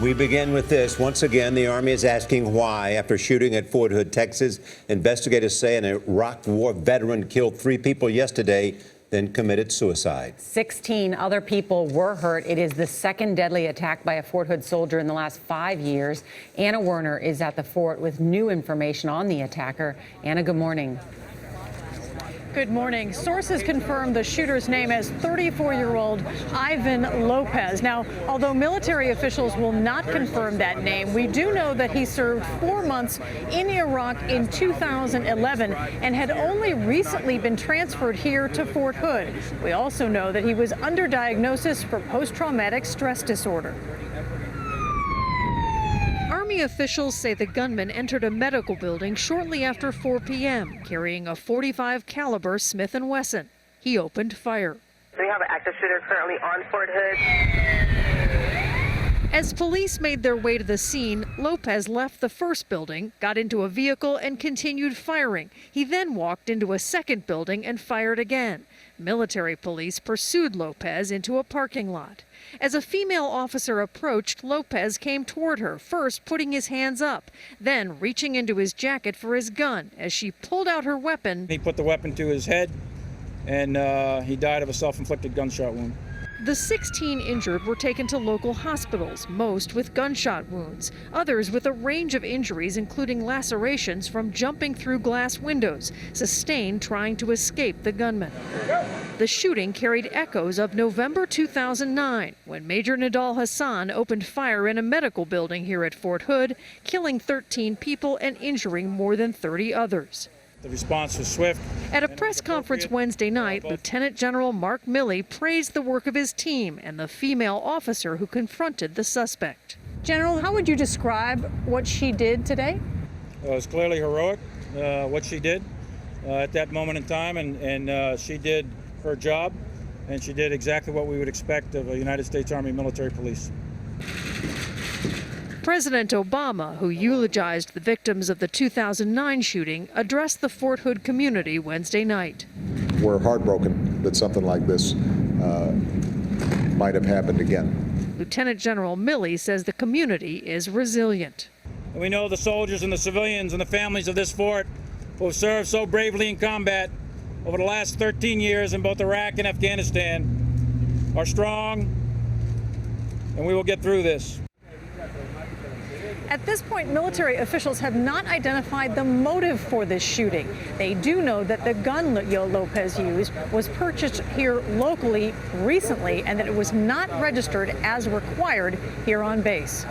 We begin with this. Once again, the Army is asking why. After shooting at Fort Hood, Texas, investigators say an Iraq War veteran killed 3 people yesterday, then committed suicide. 16 other people were hurt. It is the second deadly attack by a Fort Hood soldier in the last 5 years. Anna Werner is at the fort with new information on the attacker. Anna, good morning. Good morning. Sources confirm the shooter's name as 34-year-old Ivan Lopez. Now, although military officials will not confirm that name, we do know that he served 4 months in Iraq in 2011 and had only recently been transferred here to Fort Hood. We also know that he was under diagnosis for post-traumatic stress disorder. Army officials say the gunman entered a medical building shortly after 4 p.m. carrying a .45 caliber Smith & Wesson. He opened fire. We have an active shooter currently on Fort Hood. As police made their way to the scene, Lopez left the first building, got into a vehicle, and continued firing. He then walked into a second building and fired again. Military police pursued Lopez into a parking lot. As a female officer approached, Lopez came toward her, first putting his hands up, then reaching into his jacket for his gun. As she pulled out her weapon, he put the weapon to his head, and he died of a self-inflicted gunshot wound. The 16 injured were taken to local hospitals, most with gunshot wounds, others with a range of injuries, including lacerations from jumping through glass windows, sustained trying to escape the gunman. The shooting carried echoes of November 2009, when Major Nidal Hassan opened fire in a medical building here at Fort Hood, killing 13 people and injuring more than 30 others. The response was swift. At a press conference Wednesday night, Lieutenant General Mark Milley praised the work of his team and the female officer who confronted the suspect. General, how would you describe what she did today? It was clearly heroic, what she did at that moment in time, and she did her job, and she did exactly what we would expect of a United States Army military police. President Obama, who eulogized the victims of the 2009 shooting, addressed the Fort Hood community Wednesday night. We're heartbroken that something like this might have happened again. Lieutenant General Milley says the community is resilient. And we know the soldiers and the civilians and the families of this fort who have served so bravely in combat over the last 13 years in both Iraq and Afghanistan are strong, and we will get through this. At this point, military officials have not identified the motive for this shooting. They do know that the gun Lopez used was purchased here locally recently and that it was not registered as required here on base.